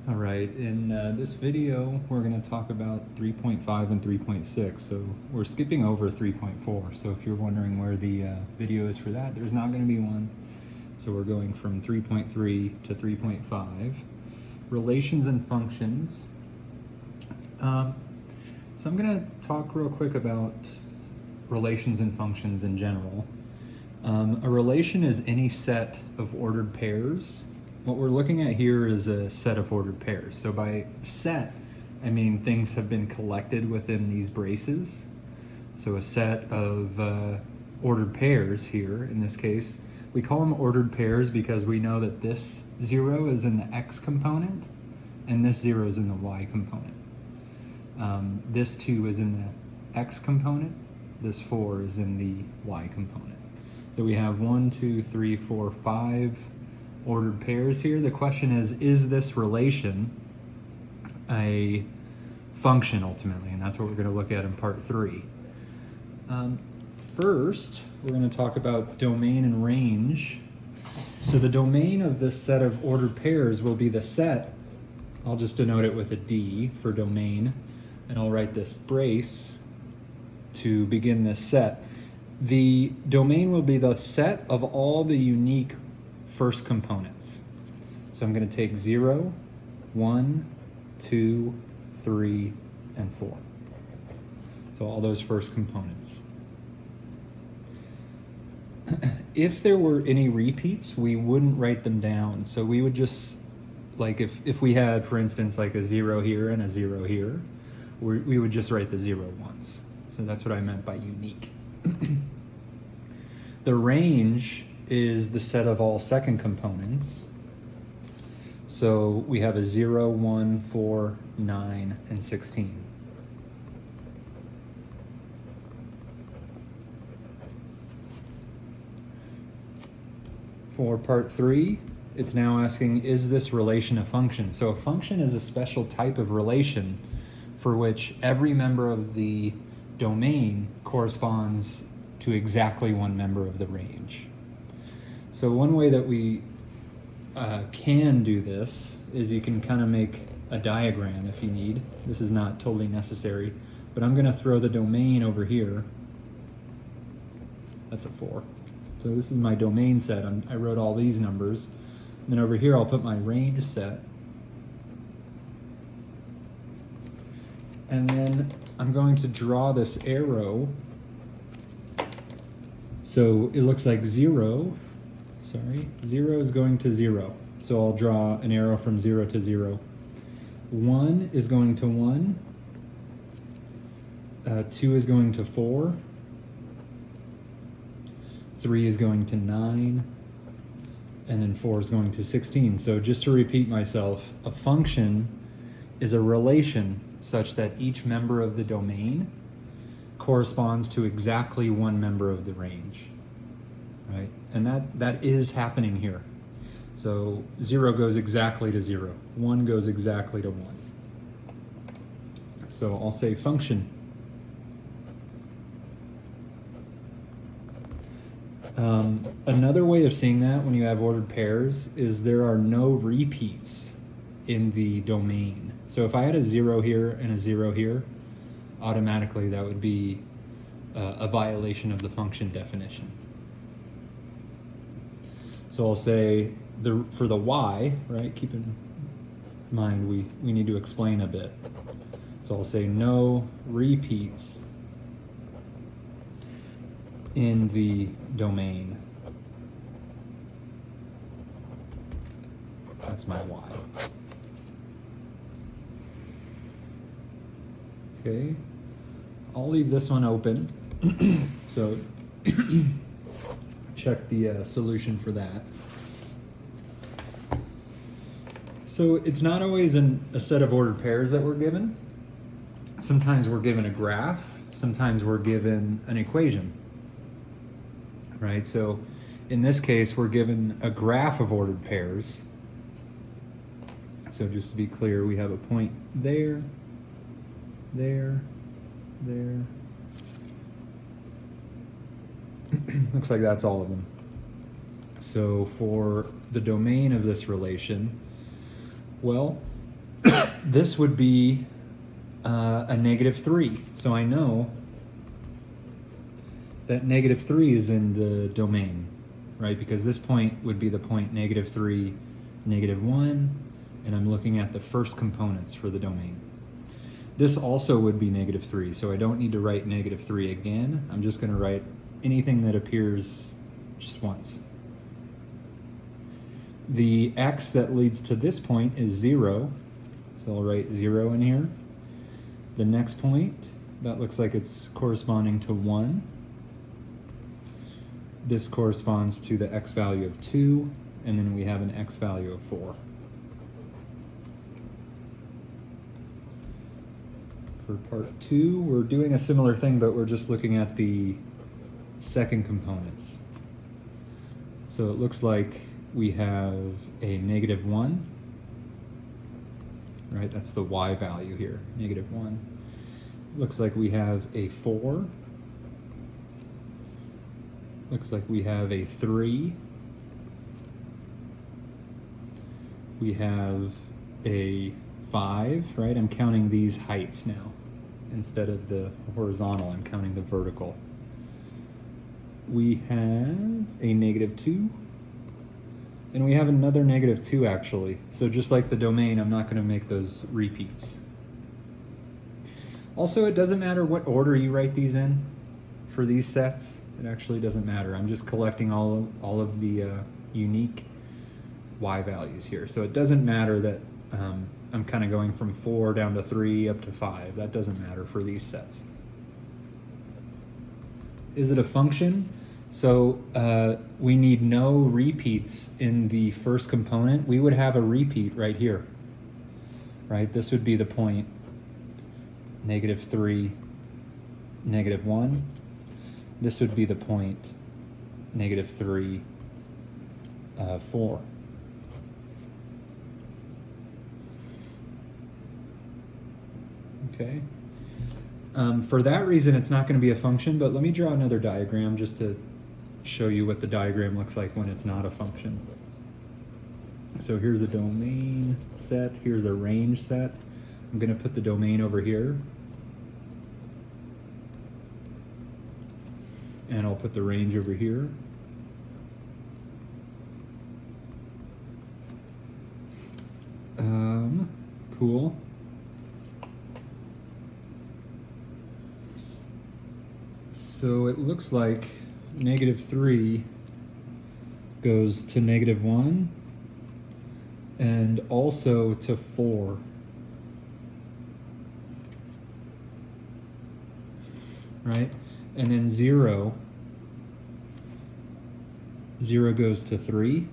All right, in this video, we're going to talk about 3.5 and 3.6. So we're skipping over 3.4. So if you're wondering where the video is for that, there's not going to be one. So we're going from 3.3 to 3.5. Relations and functions. So I'm going to talk real quick about relations and functions in general. A relation is any set of ordered pairs. What we're looking at here is a set of ordered pairs. So by set, I mean things have been collected within these braces. So a set of ordered pairs here, in this case, we call them ordered pairs because we know that this 0 is in the x component and this 0 is in the y component. This 2 is in the x component, this 4 is in the y component. So we have 1, 2, 3, 4, 5 ordered pairs here. The question is this relation a function ultimately? And that's what we're going to look at in part 3. First, we're going to talk about domain and range. So the domain of this set of ordered pairs will be the set. I'll just denote it with a D for domain, and I'll write this brace to begin this set. The domain will be the set of all the unique first components. So I'm going to take 0, 1, 2, 3, and 4. So all those first components. If there were any repeats, we wouldn't write them down. So we would just, like if we had, for instance, like a 0 here and a 0 here, we would just write the 0 once. So that's what I meant by unique. The range is the set of all second components. So we have a 0, 1, 4, 9, and 16. For part 3, it's now asking, is this relation a function? So a function is a special type of relation for which every member of the domain corresponds to exactly one member of the range. So one way that we can do this is you can kind of make a diagram if you need. This is not totally necessary, but I'm going to throw the domain over here. That's a 4. So this is my domain set. I wrote all these numbers. And then over here I'll put my range set. And then I'm going to draw this arrow. So it looks like 0 is going to 0. So I'll draw an arrow from 0 to 0. 1 is going to 1. 2 is going to 4. 3 is going to 9. And then 4 is going to 16. So just to repeat myself, a function is a relation such that each member of the domain corresponds to exactly one member of the range, right? And that is happening here. So 0 goes exactly to 0. 1 goes exactly to 1. So I'll say function. Another way of seeing that when you have ordered pairs is there are no repeats in the domain. So if I had a 0 here and a 0 here, automatically that would be a violation of the function definition. So I'll say for the y, right, keep in mind we need to explain a bit. So I'll say no repeats in the domain. That's my y. Okay, I'll leave this one open. So check the solution for that. So it's not always a set of ordered pairs that we're given. Sometimes we're given a graph, sometimes we're given an equation, right? So in this case, we're given a graph of ordered pairs. So just to be clear, we have a point there, there, there. Looks like that's all of them. So for the domain of this relation, well, this would be a -3. So I know that -3 is in the domain, right? Because this point would be the point -3, -1, and I'm looking at the first components for the domain. This also would be -3, so I don't need to write -3 again. I'm just going to write anything that appears just once. The x that leads to this point is 0, so I'll write 0 in here. The next point, that looks like it's corresponding to 1. This corresponds to the x value of 2, and then we have an x value of 4. For part 2, we're doing a similar thing, but we're just looking at the second components. So it looks like we have a -1, right? That's the y value here, -1. Looks like we have a 4. Looks like we have a 3. We have a 5, right? I'm counting these heights now. Instead of the horizontal, I'm counting the vertical. We have a -2. And we have another -2 actually. So just like the domain, I'm not going to make those repeats. Also, it doesn't matter what order you write these in for these sets. It actually doesn't matter. I'm just collecting all of the unique y values here. So it doesn't matter that I'm kind of going from 4 down to 3 up to 5. That doesn't matter for these sets. Is it a function? So we need no repeats in the first component. We would have a repeat right here, right? This would be the point -3, -1. This would be the point -3, 4. Okay. For that reason, it's not going to be a function, but let me draw another diagram just to show you what the diagram looks like when it's not a function. So here's a domain set, here's a range set. I'm going to put the domain over here. And I'll put the range over here. Cool. So it looks like -3 goes to -1 and also to 4. Right? And then 0 goes to 3.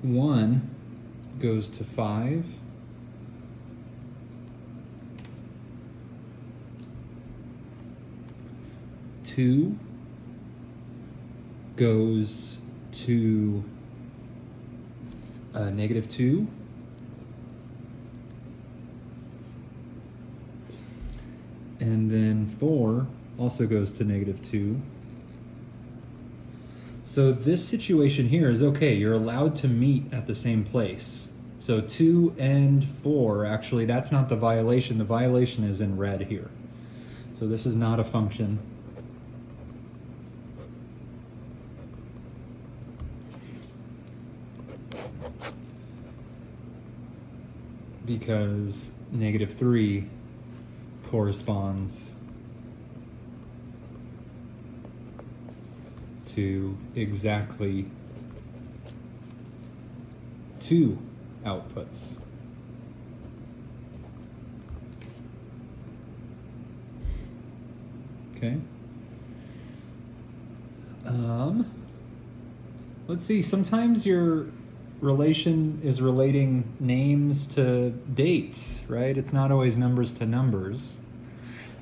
1 goes to 5. 2 goes to -2. And then 4 also goes to -2. So this situation here is okay. You're allowed to meet at the same place. So 2 and 4, actually, that's not the violation. The violation is in red here. So this is not a function. Because -3 corresponds to exactly 2 outputs. Okay. Let's see, sometimes your relation is relating names to dates, right? It's not always numbers to numbers.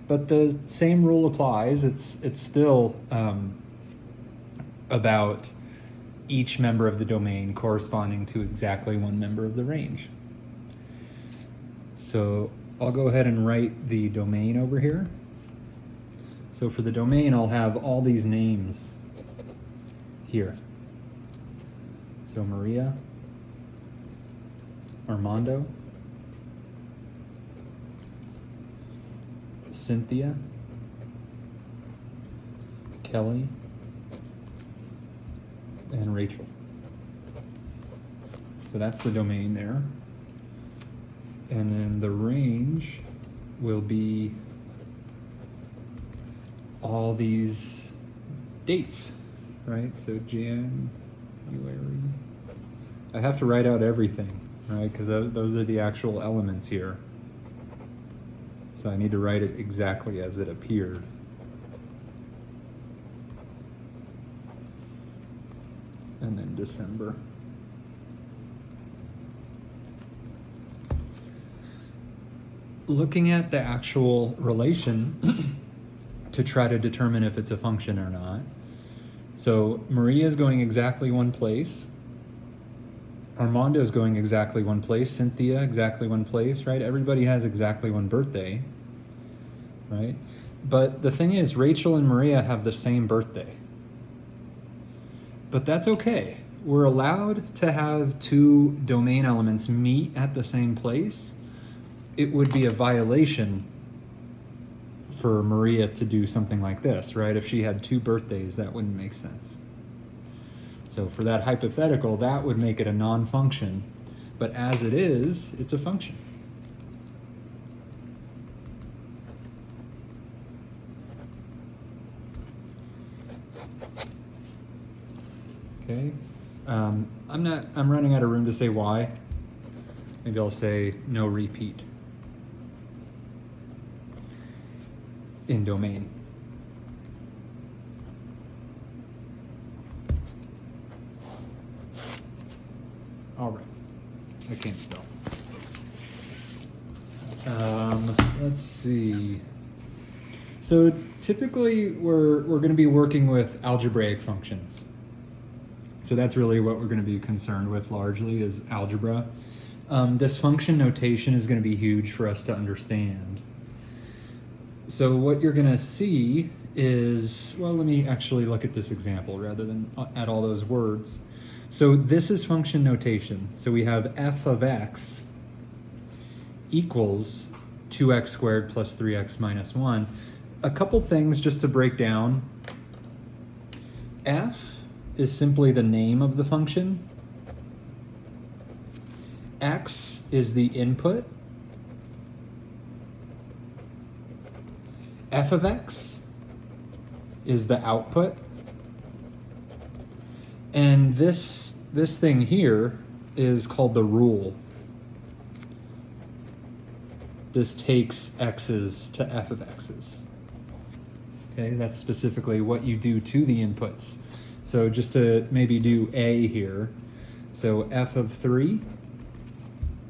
But the same rule applies. It's still about each member of the domain corresponding to exactly one member of the range. So I'll go ahead and write the domain over here. So for the domain, I'll have all these names here. So Maria, Armando, Cynthia, Kelly, and Rachel. So that's the domain there. And then the range will be all these dates, right? So January. I have to write out everything, right? Because those are the actual elements here. So I need to write it exactly as it appeared. And then December. Looking at the actual relation to try to determine if it's a function or not. So Maria is going exactly one place. Armando is going exactly one place. Cynthia, exactly one place, right? Everybody has exactly one birthday, right? But the thing is, Rachel and Maria have the same birthday. But that's okay. We're allowed to have two domain elements meet at the same place. It would be a violation for Maria to do something like this, right? If she had two birthdays, that wouldn't make sense. So for that hypothetical, that would make it a non-function. But as it is, it's a function. Okay. I'm running out of room to say why. Maybe I'll say no repeat in domain. All right, I can't spell. Let's see. So typically we're going to be working with algebraic functions. So that's really what we're going to be concerned with largely is algebra. This function notation is going to be huge for us to understand. So what you're going to see is, well, let me actually look at this example rather than add all those words. So this is function notation. So we have f of x equals 2x squared plus 3x minus 1. A couple things just to break down. F is simply the name of the function. X is the input. F of x is the output. And this thing here is called the rule. This takes x's to f of x's. Okay, that's specifically what you do to the inputs. So just to maybe do a here. So f of 3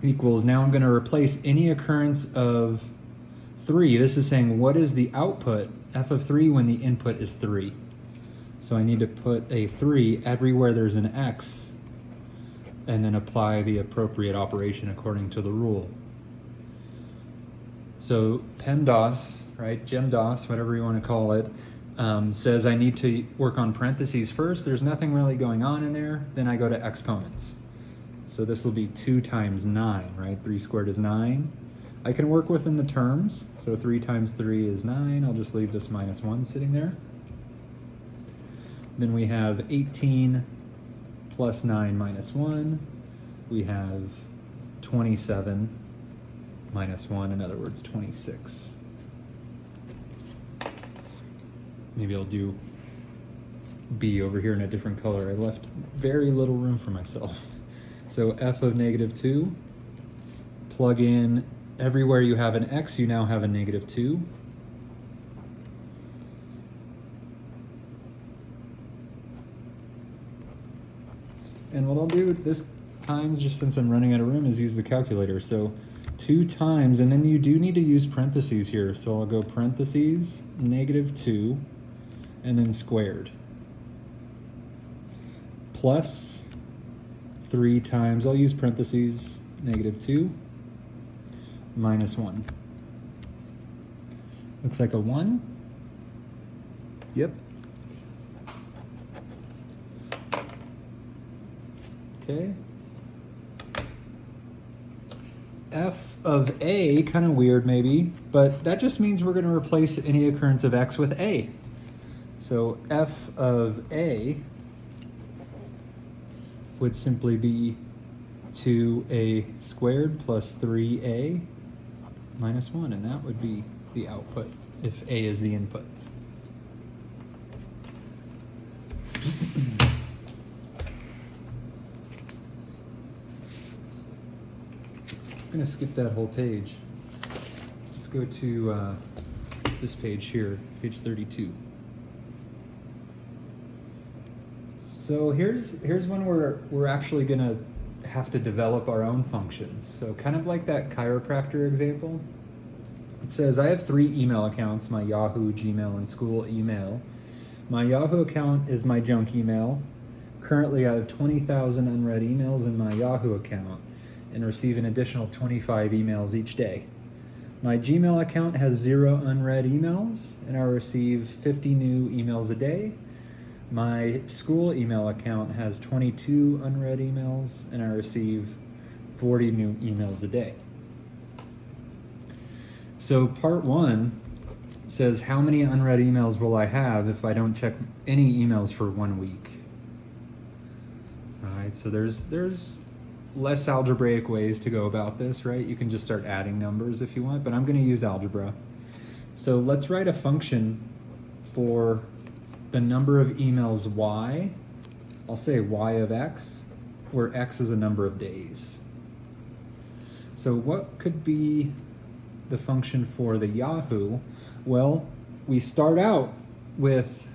equals, now I'm going to replace any occurrence of 3. This is saying what is the output, f of 3, when the input is 3. So I need to put a 3 everywhere there's an x and then apply the appropriate operation according to the rule. So Pemdas, right, GEMDAS, whatever you want to call it, says I need to work on parentheses first. There's nothing really going on in there. Then I go to exponents. So this will be 2 times 9, right? 3 squared is 9. I can work within the terms. So 3 times 3 is 9. I'll just leave this minus 1 sitting there. Then we have 18 plus 9 minus 1. We have 27 minus 1, in other words, 26. Maybe I'll do B over here in a different color. I left very little room for myself. So f of negative 2, plug in everywhere you have an x, you now have a negative 2. And what I'll do this times, just since I'm running out of room, is use the calculator. So 2 times, and then you do need to use parentheses here. So I'll go parentheses, negative 2, and then squared. Plus 3 times, I'll use parentheses, negative 2, minus 1. Looks like a 1. Yep. Okay. F of A, kind of weird maybe, but that just means we're going to replace any occurrence of x with A. So F of A would simply be 2A squared plus 3A minus 1, and that would be the output if A is the input. I'm going to skip that whole page. Let's go to this page here, page 32. So here's one where we're actually going to have to develop our own functions. So kind of like that chiropractor example. It says I have 3 email accounts, my Yahoo, Gmail, and school email. My Yahoo account is my junk email. Currently I have 20,000 unread emails in my Yahoo account and receive an additional 25 emails each day. My Gmail account has 0 unread emails and I receive 50 new emails a day. My school email account has 22 unread emails and I receive 40 new emails a day. So part 1 says how many unread emails will I have if I don't check any emails for 1 week? All right, so there's less algebraic ways to go about this, right? You can just start adding numbers if you want, but I'm going to use algebra. So let's write a function for the number of emails y. I'll say y of x, where x is a number of days. So what could be the function for the Yahoo? Well, we start out with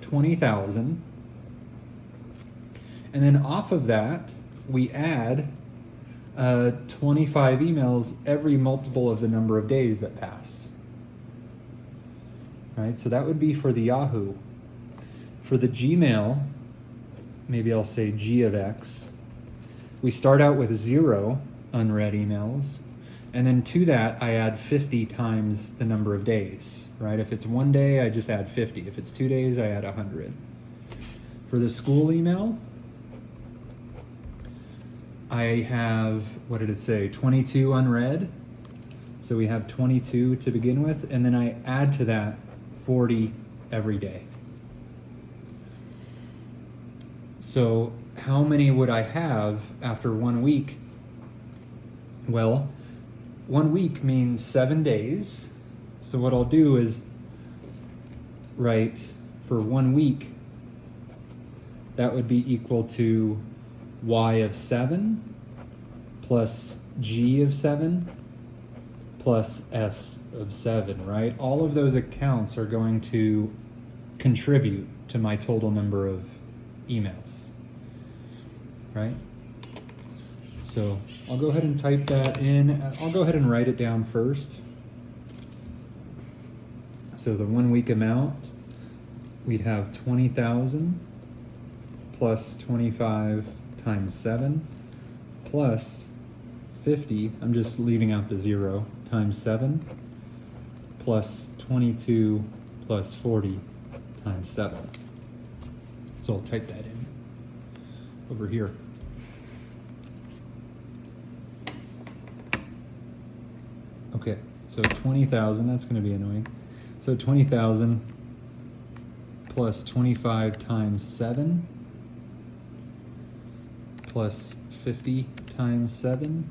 20,000, and then off of that, we add 25 emails every multiple of the number of days that pass. All right, so that would be for the Yahoo. For the Gmail, maybe I'll say g of x, we start out with 0 unread emails, and then to that I add 50 times the number of days, right? If it's 1 day, I just add 50. If it's 2 days, I add 100. For the school email, I have, what did it say, 22 unread. So we have 22 to begin with, and then I add to that 40 every day. So how many would I have after 1 week? Well, 1 week means 7 days. So what I'll do is write for 1 week, that would be equal to y of 7 plus g of 7 plus s of 7, right? All of those accounts are going to contribute to my total number of emails, right? So I'll go ahead and type that in. I'll go ahead and write it down first. So the 1 week amount, we'd have 20,000 plus 25 times 7 plus 50, I'm just leaving out the 0, times 7 plus 22 plus 40 times 7. So I'll type that in over here. Okay, so 20,000, that's going to be annoying. So 20,000 plus 25 times 7 plus 50 times 7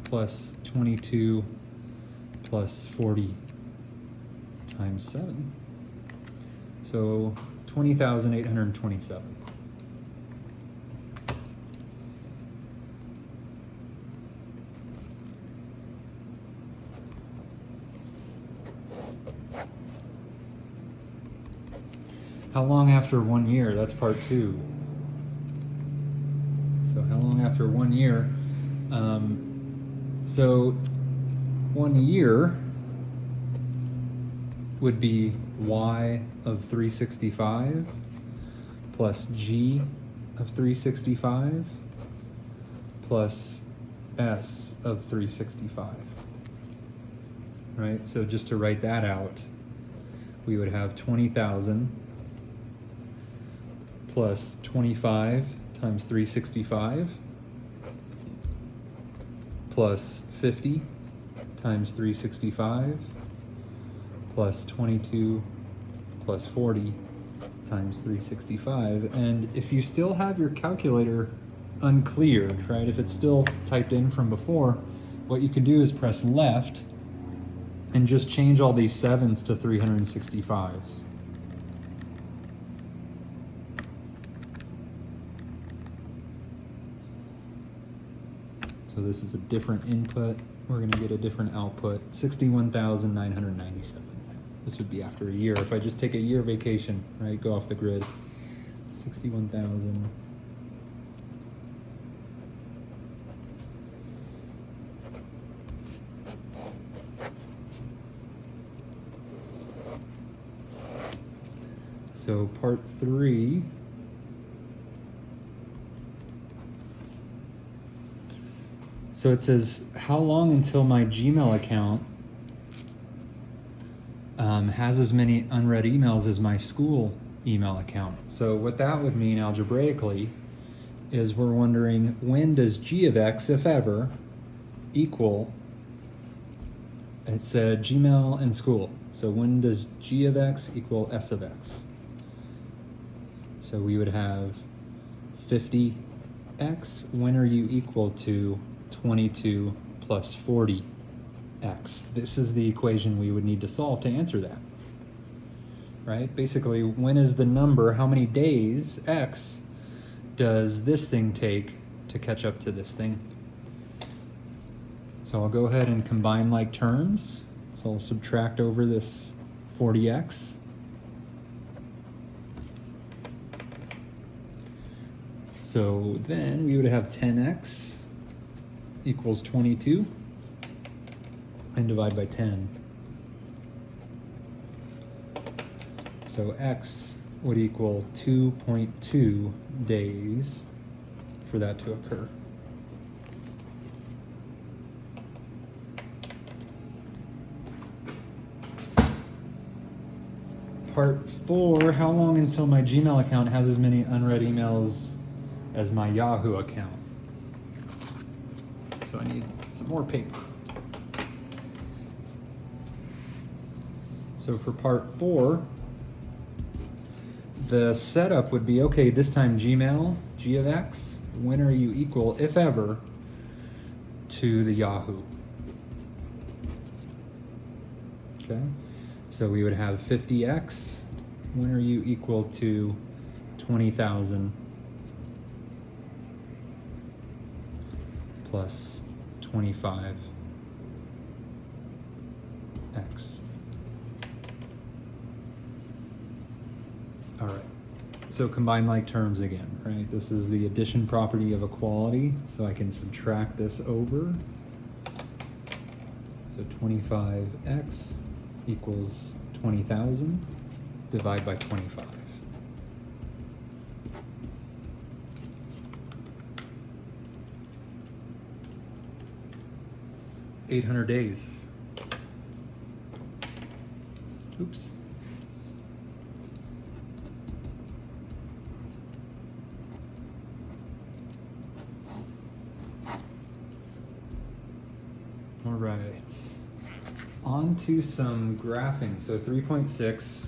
plus 22 plus 40 times 7. So 20,827. How long after 1 year? That's part 2. So how long after 1 year? So 1 year would be y of 365 plus g of 365 plus s of 365. Right? So just to write that out, we would have 20,000 plus 25 times 365 plus 50 times 365 plus 22 plus 40 times 365. And if you still have your calculator uncleared, right, if it's still typed in from before, what you can do is press left and just change all these 7s to 365s. So this is a different input. We're going to get a different output, 61,997. This would be after a year. If I just take a year vacation, right, go off the grid, 61,000. So part 3. So it says, how long until my Gmail account has as many unread emails as my school email account? So what that would mean algebraically is we're wondering, when does g of x, if ever, equal, it said Gmail and school. So when does g of x equal s of x? So we would have 50x, when are you equal to 22 plus 40x? This is the equation we would need to solve to answer that, right? Basically, when is the number, how many days, x, does this thing take to catch up to this thing? So I'll go ahead and combine like terms. So I'll subtract over this 40x. So then we would have 10x equals 22 and divide by 10. So x would equal 2.2 days for that to occur. Part 4, how long until my Gmail account has as many unread emails as my Yahoo account? So I need some more paper. So for part 4, the setup would be, okay, this time Gmail, g of x, when are you equal, if ever, to the Yahoo? Okay, so we would have 50x, when are you equal to 20,000 plus 25x. All right, so combine like terms again, right? This is the addition property of equality, so I can subtract this over. So 25x equals 20,000, divide by 25. $800 days. Oops. All right. On to some graphing. So 3.6,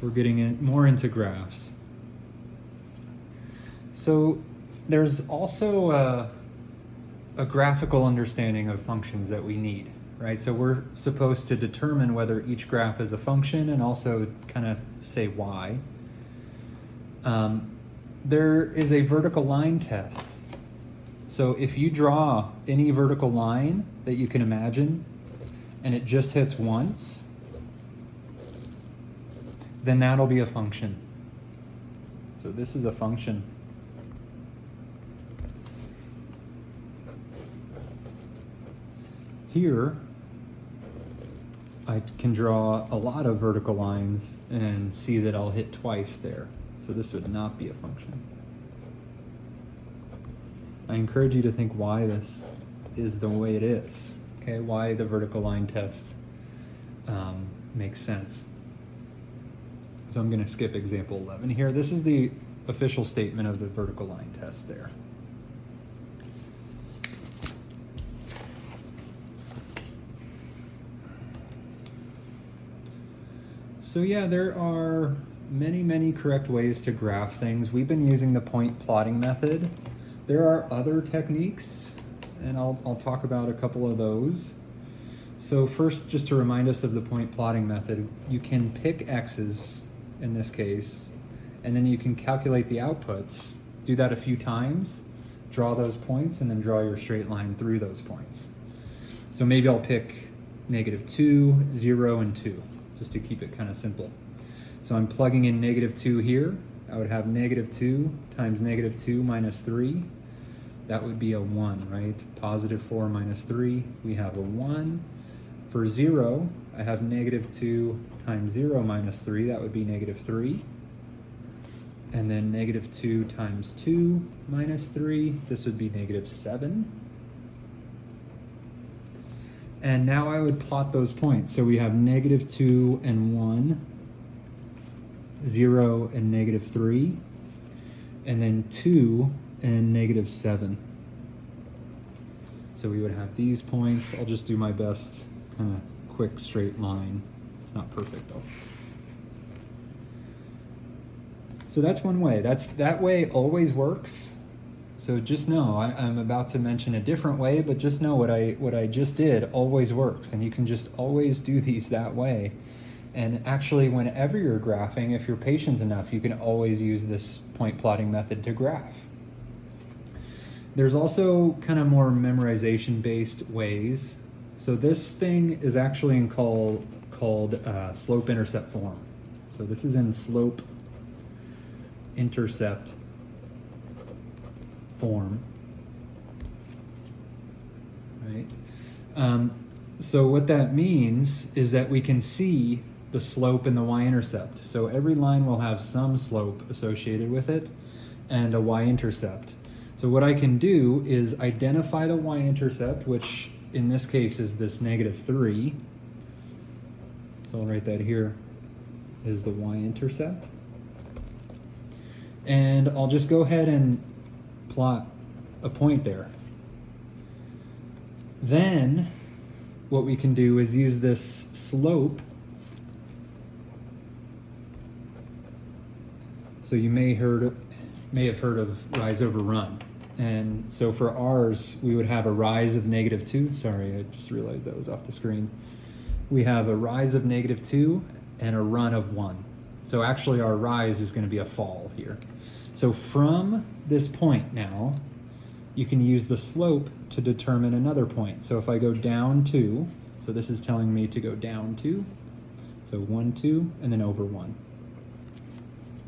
we're getting more into graphs. So there's also a graphical understanding of functions that we need, right? So we're supposed to determine whether each graph is a function and also kind of say why. There is a vertical line test. So if you draw any vertical line that you can imagine and it just hits once, then that'll be a function. So this is a function. Here, I can draw a lot of vertical lines and see that I'll hit twice there. So this would not be a function. I encourage you to think why this is the way it is, okay? Why the vertical line test makes sense. So I'm gonna skip example 11 here. This is the official statement of the vertical line test there. So yeah, there are many correct ways to graph things. We've been using the point plotting method. There are other techniques, and I'll talk about a couple of those. So first, just to remind us of the point plotting method, you can pick x's in this case, and then you can calculate the outputs, do that a few times, draw those points, and then draw your straight line through those points. So maybe I'll pick -2, 0, and 2, just to keep it kind of simple. So I'm plugging in -2 here. I would have -2 times -2 minus 3. That would be a 1, right? +4 minus 3, we have a 1. For 0, I have -2 times 0 minus 3, that would be -3. And then -2 times 2 minus 3, this would be -7. And now I would plot those points. So we have -2 and 1, 0 and -3, and then 2 and -7. So we would have these points. I'll just do my best kind of quick straight line. It's not perfect though. So that's one way. That way always works. So just know, I'm about to mention a different way, but just know what I just did always works, and you can just always do these that way. And actually, whenever you're graphing, if you're patient enough, you can always use this point plotting method to graph. There's also kind of more memorization-based ways. So this thing is actually called slope-intercept form. So this is in slope-intercept form, right? So what that means is that we can see the slope in the y-intercept. So every line will have some slope associated with it and a y-intercept. So what I can do is identify the y-intercept, which in this case is this -3. So I'll write that here is the y-intercept. And I'll just go ahead and plot a point there. Then what we can do is use this slope. So you may have heard of rise over run. And so for ours, we would have a rise of -2. Sorry, I just realized that was off the screen. We have a rise of -2 and a run of 1. So actually our rise is going to be a fall here. So from this point now, you can use the slope to determine another point. So if I go down 2, so this is telling me to go down 2, so 1, 2, and then over 1.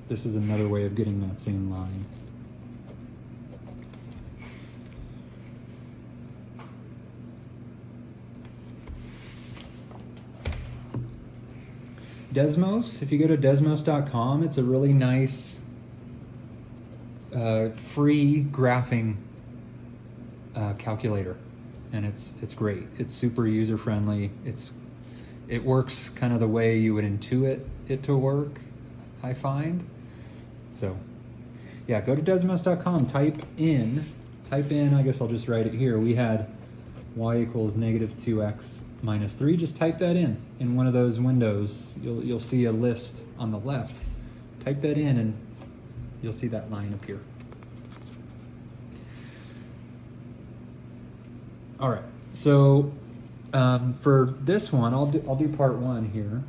This is another way of getting that same line. Desmos, if you go to desmos.com, it's a really nice free graphing calculator, and it's great. It's super user friendly. It works kind of the way you would intuit it to work, I find. So yeah, go to desmos.com, type in, I guess I'll just write it here. We had y equals -2x minus 3. Just type that in one of those windows. You'll see a list on the left. Type that in and you'll see that line appear. All right, so for this one, I'll do part 1 here.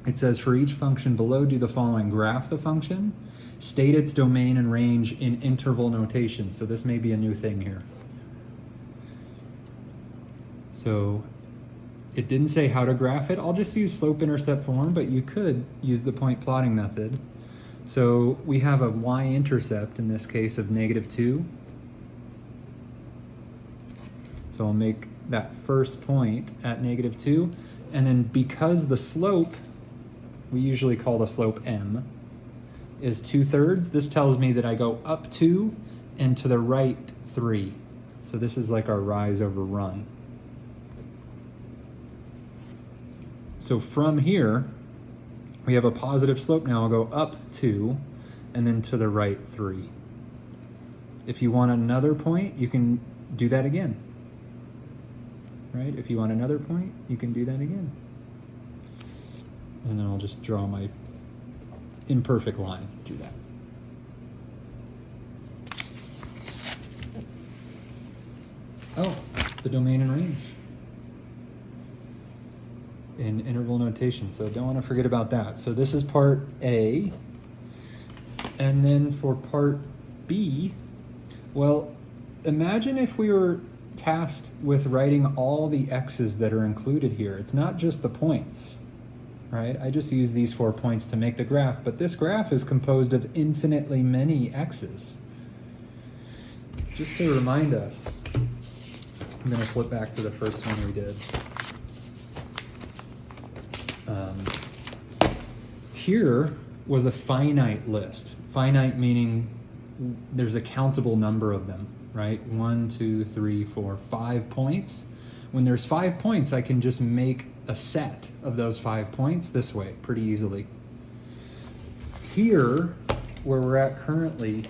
It says for each function below, do the following: graph the function, state its domain and range in interval notation. So this may be a new thing here. So it didn't say how to graph it. I'll just use slope-intercept form, but you could use the point plotting method. So we have a y-intercept in this case of -2. So I'll make that first point at -2, and then because the slope, we usually call the slope m, is 2/3, this tells me that I go up 2 and to the right 3. So this is like our rise over run. So from here, we have a positive slope now. I'll go up 2, and then to the right 3. If you want another point, you can do that again. Right? If you want another point, you can do that again. And then I'll just draw my imperfect line through that. Oh, the domain and range in interval notation. So don't want to forget about that. So this is part A. And then for part B, well, imagine if we were tasked with writing all the x's that are included here. It's not just the points, right? I just use these 4 points to make the graph, but this graph is composed of infinitely many x's. Just to remind us, I'm going to flip back to the first one we did. Here was a finite list. Finite meaning there's a countable number of them, right? 1, 2, 3, 4, 5 points. When there's 5 points, I can just make a set of those 5 points this way pretty easily. Here, where we're at currently,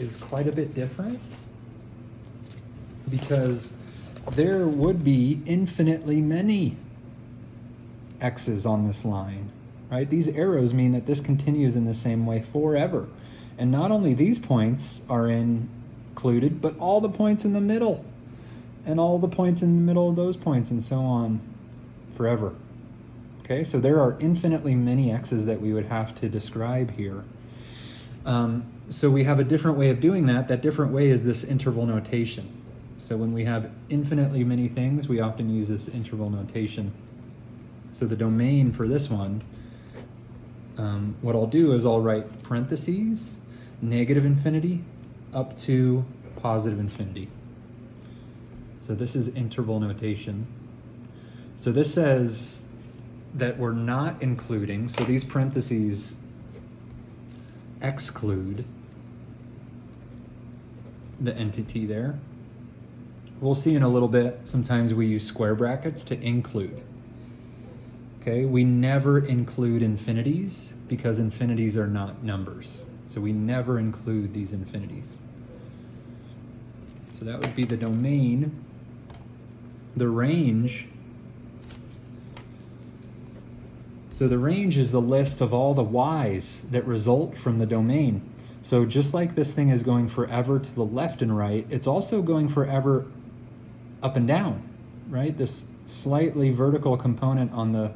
is quite a bit different because there would be infinitely many x's on this line, right? These arrows mean that this continues in the same way forever. And not only these points are included, but all the points in the middle, and all the points in the middle of those points, and so on forever. Okay, so there are infinitely many x's that we would have to describe here. So we have a different way of doing that. That different way is this interval notation. So when we have infinitely many things, we often use this interval notation. So the domain for this one, what I'll do is I'll write parentheses, negative infinity, up to positive infinity. So this is interval notation. So this says that we're not including, so these parentheses exclude the entity there. We'll see in a little bit, sometimes we use square brackets to include. Okay, we never include infinities because infinities are not numbers. So we never include these infinities. So that would be the domain. The range. So the range is the list of all the y's that result from the domain. So just like this thing is going forever to the left and right, it's also going forever up and down, right? This slightly vertical component on the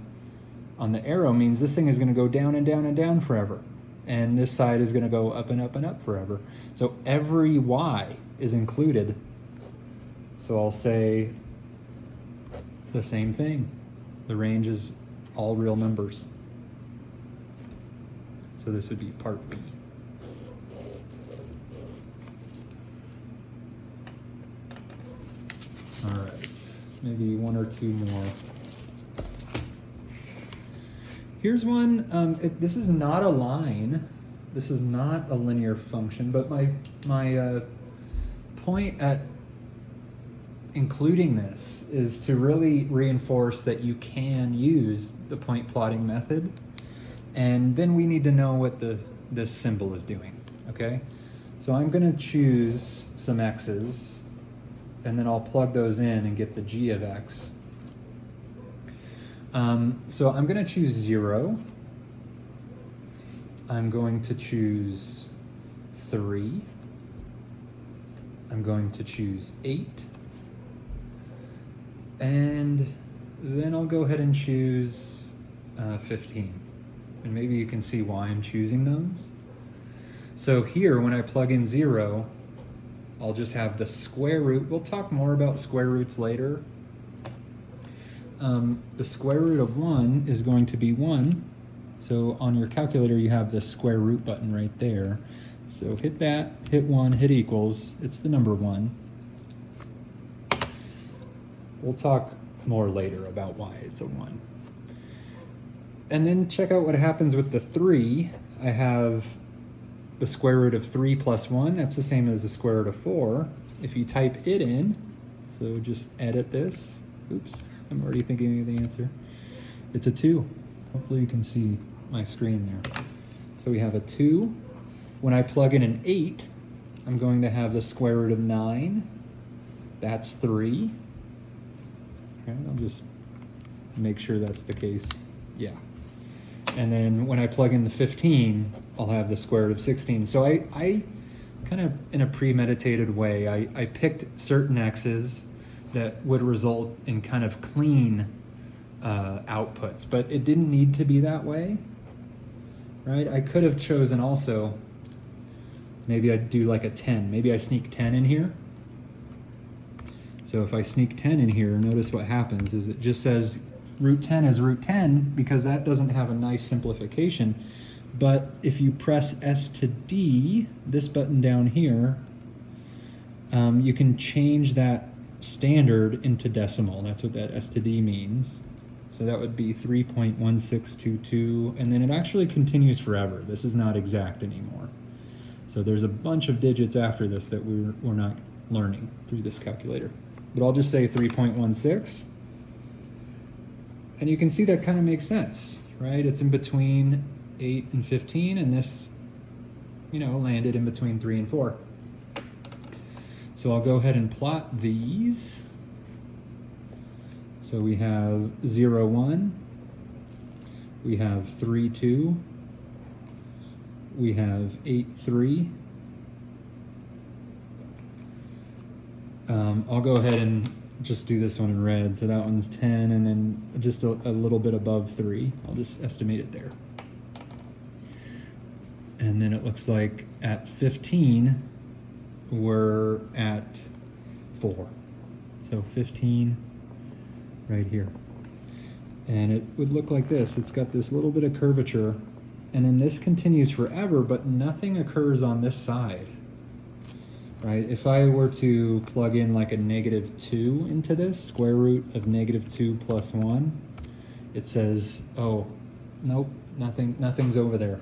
arrow means this thing is going to go down and down and down forever. And this side is going to go up and up and up forever. So every y is included. So I'll say the same thing. The range is all real numbers. So this would be part B. All right, maybe one or two more. Here's one, this is not a line, this is not a linear function, but my point at including this is to really reinforce that you can use the point plotting method, and then we need to know what this symbol is doing, okay? So I'm gonna choose some x's, and then I'll plug those in and get the g of x. So I'm going to choose 0. I'm going to choose 3. I'm going to choose 8. And then I'll go ahead and choose 15. And maybe you can see why I'm choosing those. So here, when I plug in 0, I'll just have the square root. We'll talk more about square roots later. The square root of 1 is going to be 1. So on your calculator, you have the square root button right there. So hit that, hit 1, hit equals. It's the number 1. We'll talk more later about why it's a 1. And then check out what happens with the 3. I have the square root of 3 plus 1. That's the same as the square root of 4. If you type it in, so just edit this. Oops. I'm already thinking of the answer. It's a 2. Hopefully you can see my screen there. So we have a 2. When I plug in an 8, I'm going to have the square root of 9. That's 3. Okay, I'll just make sure that's the case. Yeah. And then when I plug in the 15, I'll have the square root of 16. So I kind of, in a premeditated way, I picked certain x's that would result in kind of clean outputs, but it didn't need to be that way, right? I could have chosen also, maybe I'd do like a 10. Maybe I sneak 10 in here. So if I sneak 10 in here, notice what happens is it just says root 10 is root 10 because that doesn't have a nice simplification. But if you press S to D, this button down here, you can change that standard into decimal. That's what that S to D means. So that would be 3.1622, and then it actually continues forever. This is not exact anymore. So there's a bunch of digits after this that we're not learning through this calculator. But I'll just say 3.16. And you can see that kind of makes sense, right? It's in between 8 and 15, and this, landed in between 3 and 4. So I'll go ahead and plot these. So we have 0, 1. We have 3, 2. We have 8, 3. I'll go ahead and just do this one in red. So that one's 10, and then just a little bit above 3. I'll just estimate it there. And then it looks like at 15, we're at 4. So 15 right here. And it would look like this. It's got this little bit of curvature, and then this continues forever, but nothing occurs on this side. Right? If I were to plug in like a -2 into this, square root of -2 plus 1, it says, oh, nope, nothing's over there.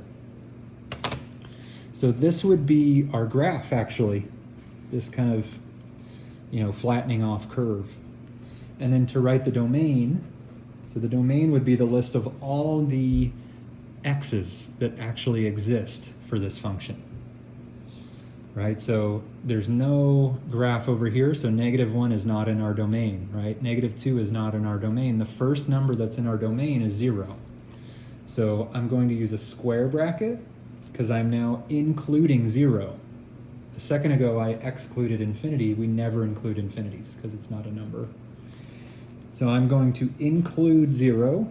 So this would be our graph, actually, this kind of, flattening off curve. And then to write the domain, so the domain would be the list of all the x's that actually exist for this function. Right, so there's no graph over here, so -1 is not in our domain, right? -2 is not in our domain. The first number that's in our domain is 0. So I'm going to use a square bracket because I'm now including 0. A second ago I excluded infinity. We never include infinities because it's not a number. So I'm going to include 0.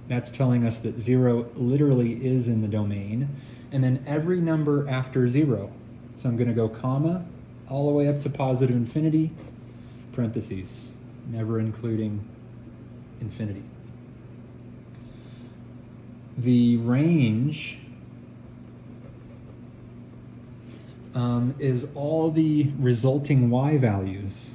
That's telling us that 0 literally is in the domain. And then every number after 0. So I'm going to go comma, all the way up to positive infinity, parentheses, never including infinity. The range is all the resulting y values.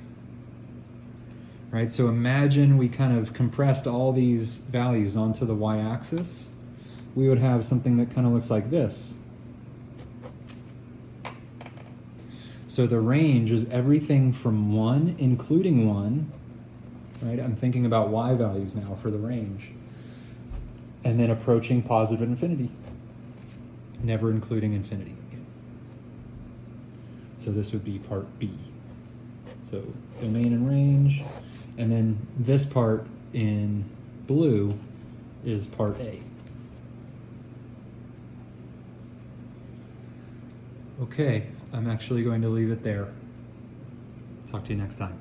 Right, so imagine we kind of compressed all these values onto the y-axis. We would have something that kind of looks like this. So the range is everything from 1, including 1, right? I'm thinking about y values now for the range. And then approaching positive infinity, never including infinity again. So this would be part B. So domain and range, and then this part in blue is part A. Okay, I'm actually going to leave it there. Talk to you next time.